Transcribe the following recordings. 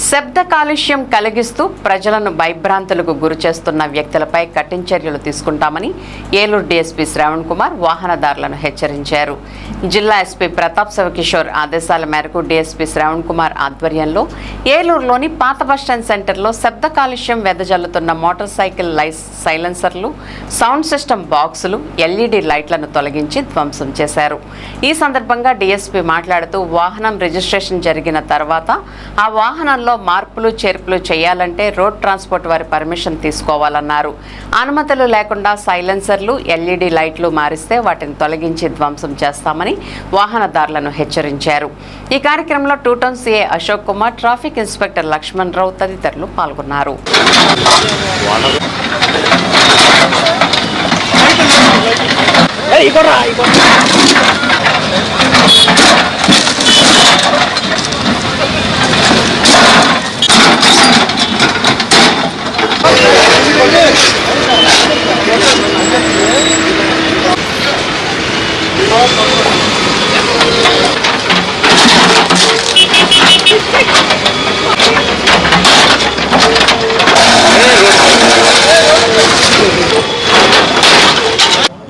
శబ్ద కాలుష్యం కలిగిస్తూ ప్రజలను భయభ్రాంతులకు గురిచేస్తున్న వ్యక్తులపై కఠిన చర్యలు తీసుకుంటామని ఏలూరు డీఎస్పీ శ్రావణ్ కుమార్ వాహనదారులను హెచ్చరించారు. జిల్లా ఎస్పీ ప్రతాప్ శివకిషోర్ ఆదేశాల మేరకు డీఎస్పీ శ్రావణ్ కుమార్ ఆధ్వర్యంలో ఏలూరులోని పాత బస్టాండ్ సెంటర్లో శబ్ద కాలుష్యం వెదజల్లుతున్న మోటార్ సైకిల్ సైలెన్సర్లు, సౌండ్ సిస్టమ్ బాక్సులు, ఎల్ఈడీ లైట్లను తొలగించి ధ్వంసం చేశారు. ఈ సందర్భంగా డీఎస్పీ మాట్లాడుతూ వాహనం రిజిస్ట్రేషన్ జరిగిన తర్వాత ఆ వాహనంలో మార్పులు చేర్పులు చేయాలంటే రోడ్ ట్రాన్స్పోర్ట్ వారి పర్మిషన్ తీసుకోవాలన్నారు. అనుమతులు లేకుండా సైలెన్సర్లు, ఎల్ఈడీ లైట్లు మారిస్తే వాటిని తొలగించి ధ్వంసం చేస్తామని వాహనదారులను హెచ్చరించారు. ఈ కార్యక్రమంలో 2 town CI Ashok Kumar, traffic inspector Lakshman Rao తదితరులు పాల్గొన్నారు.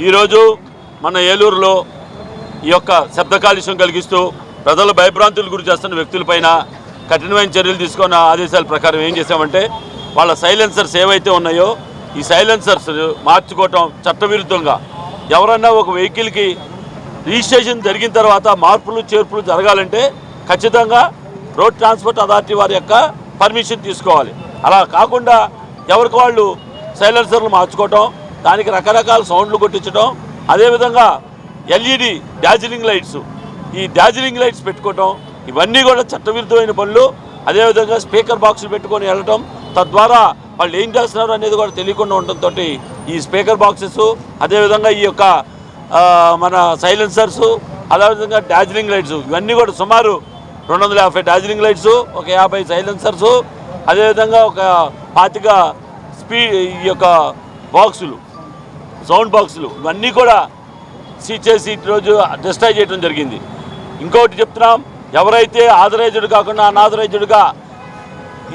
ఈరోజు మన ఏలూరులో ఈ యొక్క శబ్ద కాలుష్యం కలిగిస్తూ ప్రజలు భయభ్రాంతులు గురి చేస్తున్న వ్యక్తులపైన కఠినమైన చర్యలు తీసుకున్న ఆదేశాల ప్రకారం ఏం చేశామంటే, వాళ్ళ సైలెన్సర్స్ ఏవైతే ఉన్నాయో ఈ సైలెన్సర్స్ మార్చుకోవటం చట్టవిరుద్ధంగా, ఎవరన్నా ఒక వెహికల్కి రిజిస్ట్రేషన్ జరిగిన తర్వాత మార్పులు చేర్పులు జరగాలంటే ఖచ్చితంగా రోడ్ ట్రాన్స్పోర్ట్ అథారిటీ వారి యొక్క పర్మిషన్ తీసుకోవాలి. అలా కాకుండా ఎవరికి వాళ్ళు సైలెన్సర్లు మార్చుకోవటం, దానికి రకరకాల సౌండ్లు కొట్టించడం, అదేవిధంగా ఎల్ఈడి డార్జిలింగ్ లైట్స్, ఈ డార్జిలింగ్ లైట్స్ పెట్టుకోవటం, ఇవన్నీ కూడా చట్టవిరుద్ధమైన పనులు. అదేవిధంగా స్పీకర్ బాక్సులు పెట్టుకొని వెళ్ళటం, తద్వారా వాళ్ళు ఏం చేస్తున్నారు అనేది కూడా తెలియకుండా ఉండటంతో ఈ స్పీకర్ బాక్సెస్, అదేవిధంగా ఈ యొక్క మన సైలెన్సర్స్, అదేవిధంగా డార్జిలింగ్ లైట్స్, ఇవన్నీ కూడా సుమారు 250 డార్జిలింగ్ లైట్స్, ఒక 50 సైలెన్సర్స్, అదేవిధంగా ఒక 25 ఈ యొక్క బాక్సులు, సౌండ్ బాక్సులు, ఇవన్నీ కూడా సీజ్ చేసి ఈరోజు డిస్ట్రాయ్ చేయడం జరిగింది. ఇంకొకటి చెప్తున్నాం, ఎవరైతే ఆథరైజ్డ్ కాకుండా అనాథరైజ్డ్గా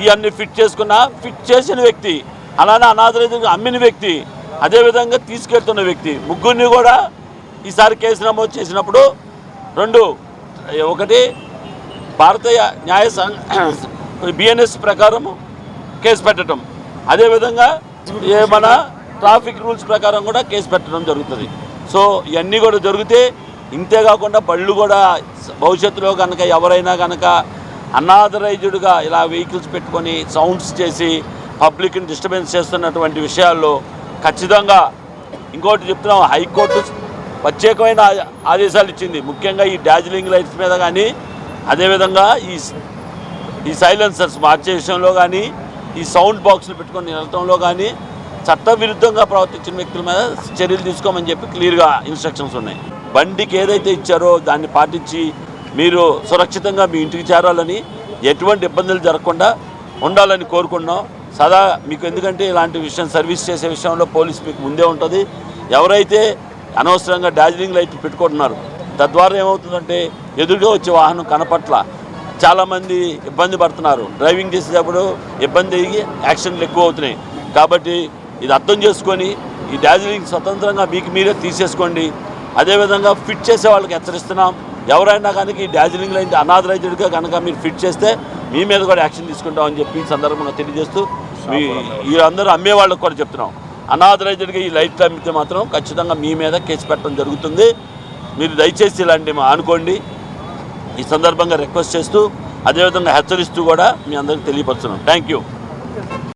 ఇవన్నీ ఫిట్ చేసిన వ్యక్తి, అలానే అనాథరైజ్డ్గా అమ్మిన వ్యక్తి, అదేవిధంగా తీసుకెళ్తున్న వ్యక్తి, ముగ్గురిని కూడా ఈసారి కేసు నమోదు చేసినప్పుడు 1 భారతీయ న్యాయ బిఎన్ఎస్ ప్రకారం కేసు పెట్టడం, అదేవిధంగా మన ట్రాఫిక్ రూల్స్ ప్రకారం కూడా కేసు పెట్టడం జరుగుతుంది. సో ఇవన్నీ కూడా జరిగితే, ఇంతేకాకుండా బళ్ళు కూడా భవిష్యత్తులో కనుక ఎవరైనా కనుక అన్ఆథరైజ్డ్గా ఇలా వెహికల్స్ పెట్టుకొని సౌండ్స్ చేసి పబ్లిక్ని డిస్టర్బెన్స్ చేస్తున్నటువంటి విషయాల్లో ఖచ్చితంగా ఇంకోటి చెప్తున్నాం, హైకోర్టు ప్రత్యేకమైన ఆదేశాలు ఇచ్చింది. ముఖ్యంగా ఈ డార్జిలింగ్ లైట్స్ మీద కానీ, అదేవిధంగా ఈ సైలెన్సర్స్ మార్చే విషయంలో కానీ, ఈ సౌండ్ బాక్సులు పెట్టుకొని వెళ్ళటంలో కానీ చట్టవిరుద్ధంగా ప్రవర్తించిన వ్యక్తుల మీద చర్యలు తీసుకోమని చెప్పి క్లియర్గా ఇన్స్ట్రక్షన్స్ ఉన్నాయి. బండికి ఏదైతే ఇచ్చారో దాన్ని పాటించి మీరు సురక్షితంగా మీ ఇంటికి చేరాలని, ఎటువంటి ఇబ్బందులు జరగకుండా ఉండాలని కోరుకున్నాం సదా మీకు. ఎందుకంటే ఇలాంటి విషయం సర్వీస్ చేసే విషయంలో పోలీస్ మీకు ముందే ఉంటుంది. ఎవరైతే అనవసరంగా డార్జిలింగ్ లైట్ పెట్టుకుంటున్నారు, తద్వారా ఏమవుతుందంటే ఎదురుగా వచ్చే వాహనం కనపట్ల చాలామంది ఇబ్బంది పడుతున్నారు. డ్రైవింగ్ చేసేటప్పుడు ఇబ్బంది అయ్యి యాక్సిడెంట్లు ఎక్కువ అవుతున్నాయి. కాబట్టి ఇది అర్థం చేసుకొని ఈ డార్జిలింగ్ స్వతంత్రంగా మీకు మీరే తీసేసుకోండి. అదేవిధంగా ఫిట్ చేసే వాళ్ళకి హెచ్చరిస్తున్నాం, ఎవరైనా కనుక ఈ డార్జిలింగ్ లైట్ అనాథరైజ్డ్గా కనుక మీరు ఫిట్ చేస్తే మీ మీద కూడా యాక్షన్ తీసుకుంటామని చెప్పి ఈ సందర్భంగా తెలియజేస్తూ వీరందరూ అమ్మే వాళ్ళకి కూడా చెప్తున్నాం, అనాథరైజ్డ్గా ఈ లైట్లు అమ్మితే మాత్రం ఖచ్చితంగా మీ మీద కేసు పెట్టడం జరుగుతుంది. మీరు దయచేసి ఇలాంటివి అనుకోండి. ఈ సందర్భంగా రిక్వెస్ట్ చేస్తూ, అదేవిధంగా హెచ్చరిస్తూ కూడా మీ అందరికీ తెలియపరుస్తున్నాం. Thank you.